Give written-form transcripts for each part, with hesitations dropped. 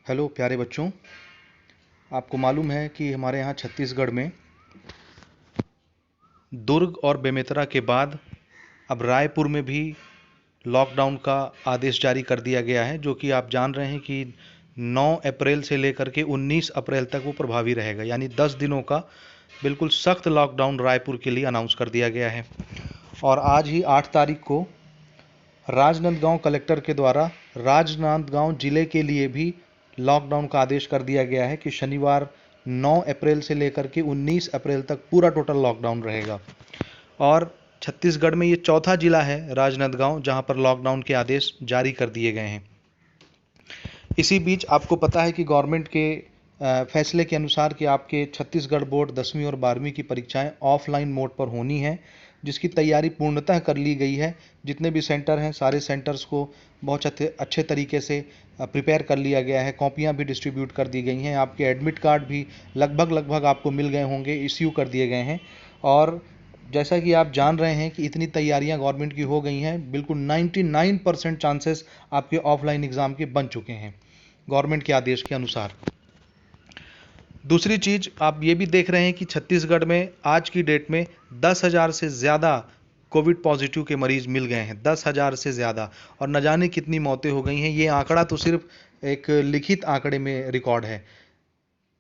Hello प्यारे बच्चों। आपको मालूम है कि हमारे यहाँ छत्तीसगढ़ में दुर्ग और बेमेतरा के बाद अब रायपुर में भी लॉकडाउन का आदेश जारी कर दिया गया है, जो कि आप जान रहे हैं कि 9 अप्रैल से लेकर के 19 अप्रैल तक वो प्रभावी रहेगा। यानी 10 दिनों का बिल्कुल सख्त लॉकडाउन रायपुर के लिए अनाउंस कर दिया गया है। और आज ही 8 तारीख को राजनांदगांव कलेक्टर के द्वारा राजनांदगांव जिले के लिए भी लॉकडाउन का आदेश कर दिया गया है कि शनिवार 9 अप्रैल से लेकर के 19 अप्रैल तक पूरा टोटल लॉकडाउन रहेगा। और छत्तीसगढ़ में ये चौथा जिला है राजनांदगांव जहां पर लॉकडाउन के आदेश जारी कर दिए गए हैं। इसी बीच आपको पता है कि गवर्नमेंट के फैसले के अनुसार कि आपके छत्तीसगढ़ बोर्ड 10वीं और 12वीं की परीक्षाएं ऑफलाइन मोड पर होनी है, जिसकी तैयारी पूर्णतः कर ली गई है। जितने भी सेंटर हैं सारे सेंटर्स को बहुत अच्छे तरीके से प्रिपेयर कर लिया गया है। कॉपियां भी डिस्ट्रीब्यूट कर दी गई हैं। आपके एडमिट कार्ड भी लगभग आपको मिल गए होंगे, इश्यू कर दिए गए हैं। और जैसा कि आप जान रहे हैं कि इतनी तैयारियां गवर्नमेंट की हो गई हैं, बिल्कुल 99% चांसेस आपके ऑफलाइन एग्ज़ाम के बन चुके हैं गवर्नमेंट के आदेश के अनुसार। दूसरी चीज़ आप ये भी देख रहे हैं कि छत्तीसगढ़ में आज की डेट में 10,000 से ज़्यादा कोविड पॉजिटिव के मरीज मिल गए हैं। 10,000 से ज़्यादा, और न जाने कितनी मौतें हो गई हैं। ये आंकड़ा तो सिर्फ एक लिखित आंकड़े में रिकॉर्ड है।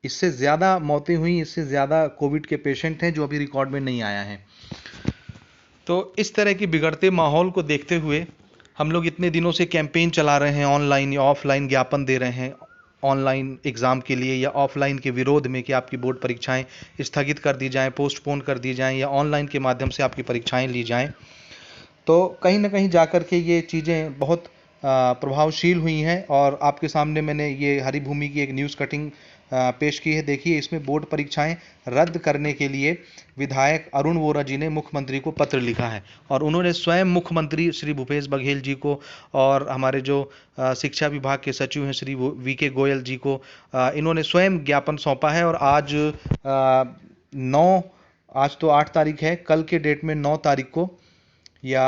इससे ज़्यादा मौतें हुई, इससे ज़्यादा कोविड के पेशेंट हैं जो अभी रिकॉर्ड में नहीं आया है। तो इस तरह की बिगड़ते माहौल को देखते हुए हम लोग इतने दिनों से कैंपेन चला रहे हैं, ऑनलाइन या ऑफलाइन ज्ञापन दे रहे हैं ऑनलाइन एग्ज़ाम के लिए या ऑफलाइन के विरोध में कि आपकी बोर्ड परीक्षाएं स्थगित कर दी जाएं, पोस्टपोन कर दी जाएं या ऑनलाइन के माध्यम से आपकी परीक्षाएं ली जाएं। तो कहीं ना कहीं जाकर के ये चीज़ें बहुत प्रभावशील हुई हैं। और आपके सामने मैंने ये हरी भूमि की एक न्यूज़ कटिंग पेश की है। देखिए, इसमें बोर्ड परीक्षाएं रद्द करने के लिए विधायक अरुण वोरा जी ने मुख्यमंत्री को पत्र लिखा है। और उन्होंने स्वयं मुख्यमंत्री श्री भूपेश बघेल जी को और हमारे जो शिक्षा विभाग के सचिव हैं श्री वीके गोयल जी को इन्होंने स्वयं ज्ञापन सौंपा है। और आज 9 आज तो 8 तारीख है, कल के डेट में 9 तारीख को या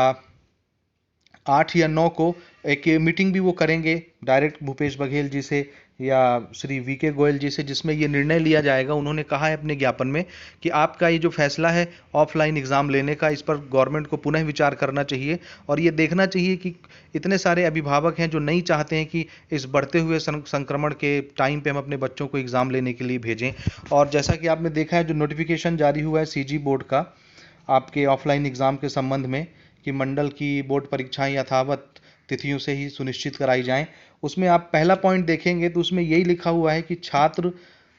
8 या 9 को एक मीटिंग भी वो करेंगे डायरेक्ट भूपेश बघेल जी से या श्री वीके गोयल जी से, जिसमें ये निर्णय लिया जाएगा। उन्होंने कहा है अपने ज्ञापन में कि आपका ये जो फैसला है ऑफलाइन एग्ज़ाम लेने का, इस पर गवर्नमेंट को पुनः विचार करना चाहिए। और ये देखना चाहिए कि इतने सारे अभिभावक हैं जो नहीं चाहते हैं कि इस बढ़ते हुए संक्रमण के टाइम पे हम अपने बच्चों को एग्ज़ाम लेने के लिए भेजें। और जैसा कि आपने देखा है, जो नोटिफिकेशन जारी हुआ है सीजी बोर्ड का आपके ऑफलाइन एग्ज़ाम के संबंध में कि मंडल की बोर्ड परीक्षाएं यथावत तिथियों से ही सुनिश्चित कराई जाएं, उसमें आप पहला पॉइंट देखेंगे तो उसमें यही लिखा हुआ है कि छात्र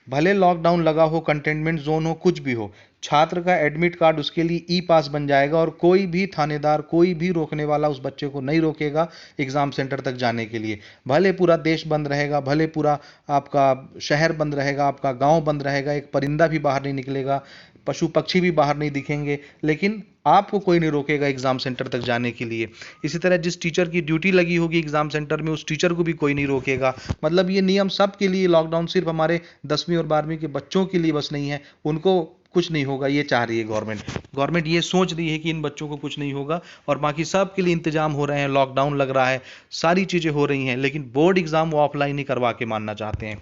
भले लॉकडाउन लगा हो, कंटेनमेंट जोन हो, कुछ भी हो, छात्र का एडमिट कार्ड उसके लिए ई पास बन जाएगा और कोई भी थानेदार, कोई भी रोकने वाला उस बच्चे को नहीं रोकेगा एग्ज़ाम सेंटर तक जाने के लिए। भले पूरा देश बंद रहेगा, भले पूरा आपका शहर बंद रहेगा, आपका गांव बंद रहेगा, एक परिंदा भी बाहर नहीं निकलेगा, पशु पक्षी भी बाहर नहीं दिखेंगे, लेकिन आपको कोई नहीं रोकेगा एग्ज़ाम सेंटर तक जाने के लिए। इसी तरह जिस टीचर की ड्यूटी लगी होगी एग्ज़ाम सेंटर में, उस टीचर को भी कोई नहीं रोकेगा। मतलब ये नियम सब के लिए, लॉकडाउन सिर्फ हमारे 10वीं और 12वीं के बच्चों के लिए बस नहीं है, उनको कुछ नहीं होगा ये चाह रही है गवर्नमेंट ये सोच रही है कि इन बच्चों को कुछ नहीं होगा। और बाकी सब के लिए इंतजाम हो रहे हैं, लॉकडाउन लग रहा है, सारी चीज़ें हो रही हैं, लेकिन बोर्ड एग्ज़ाम वो ऑफलाइन ही करवा के मानना चाहते हैं।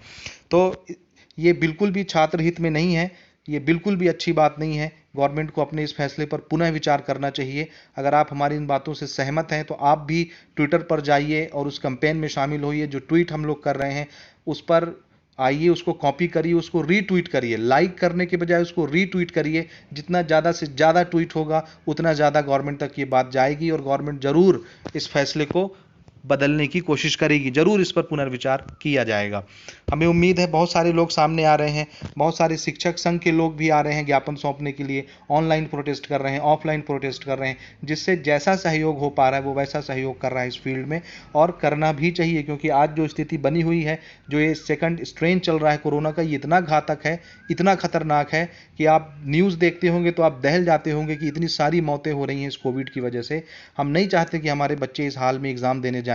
तो ये बिल्कुल भी छात्र हित में नहीं है, ये बिल्कुल भी अच्छी बात नहीं है। गवर्नमेंट को अपने इस फैसले पर पुनः विचार करना चाहिए। अगर आप हमारी इन बातों से सहमत हैं तो आप भी ट्विटर पर जाइए और उस कैंपेन में शामिल होइए। जो ट्वीट हम लोग कर रहे हैं उस पर आइए, उसको कॉपी करिए, उसको रीट्वीट करिए। लाइक करने के बजाय उसको रीट्वीट करिए। जितना ज़्यादा से ज़्यादा ट्वीट होगा उतना ज़्यादा गवर्नमेंट तक ये बात जाएगी और गवर्नमेंट ज़रूर इस फैसले को बदलने की कोशिश करेगी, जरूर इस पर पुनर्विचार किया जाएगा। हमें उम्मीद है बहुत सारे लोग सामने आ रहे हैं, बहुत सारे शिक्षक संघ के लोग भी आ रहे हैं ज्ञापन सौंपने के लिए, ऑनलाइन प्रोटेस्ट कर रहे हैं, ऑफलाइन प्रोटेस्ट कर रहे हैं, जिससे जैसा सहयोग हो पा रहा है वो वैसा सहयोग कर रहा है इस फील्ड में। और करना भी चाहिए, क्योंकि आज जो स्थिति बनी हुई है, जो ये सेकंड स्ट्रेन चल रहा है कोरोना का, ये इतना घातक है, इतना खतरनाक है कि आप न्यूज़ देखते होंगे तो आप दहल जाते होंगे कि इतनी सारी मौतें हो रही हैं इस कोविड की वजह से। हम नहीं चाहते कि हमारे बच्चे इस हाल में एग्ज़ाम देने जाएं।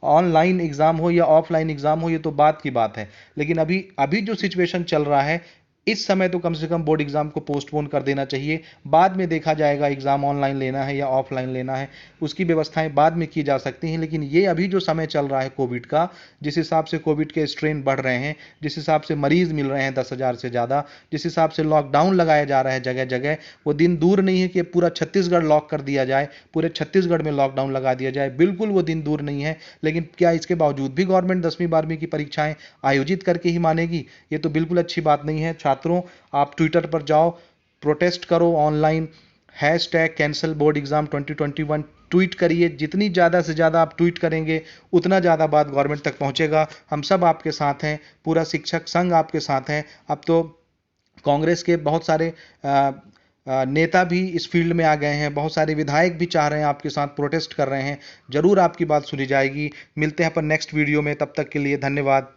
ऑनलाइन एग्ज़ाम हो या ऑफलाइन एग्ज़ाम हो, ये तो बात की बात है, लेकिन अभी जो सिचुएशन चल रहा है इस समय तो कम से कम बोर्ड एग्जाम को पोस्टपोन कर देना चाहिए। बाद में देखा जाएगा एग्जाम ऑनलाइन लेना है या ऑफलाइन लेना है, उसकी व्यवस्थाएं बाद में की जा सकती हैं। लेकिन ये अभी जो समय चल रहा है कोविड का, जिस हिसाब से कोविड के स्ट्रेन बढ़ रहे हैं, जिस हिसाब से मरीज मिल रहे हैं 10,000 से ज़्यादा, जिस हिसाब से लॉकडाउन लगाया जा रहा है जगह जगह, वो दिन दूर नहीं है कि पूरा छत्तीसगढ़ लॉक कर दिया जाए, पूरे छत्तीसगढ़ में लॉकडाउन लगा दिया जाए। बिल्कुल वो दिन दूर नहीं है। लेकिन क्या इसके बावजूद भी गवर्नमेंट 10वीं 12वीं की परीक्षाएं आयोजित करके ही मानेगी? ये तो बिल्कुल अच्छी बात नहीं है। छात्रों, आप ट्विटर पर जाओ, प्रोटेस्ट करो online, hashtag cancel board exam 2021 tweet करिए। जितनी ज़्यादा से ज़्यादा आप ट्वीट करेंगे उतना ज़्यादा बात गवर्नमेंट तक पहुंचेगा। हम सब आपके साथ हैं, पूरा शिक्षक संघ आपके साथ हैं। अब तो कांग्रेस के बहुत सारे नेता भी इस फील्ड में आ गए हैं, बहुत सारे विधायक भी चाह रहे हैं आपके साथ, प्रोटेस्ट कर रहे हैं। जरूर आपकी बात सुनी जाएगी। मिलते हैं अपन नेक्स्ट वीडियो में, तब तक के लिए धन्यवाद।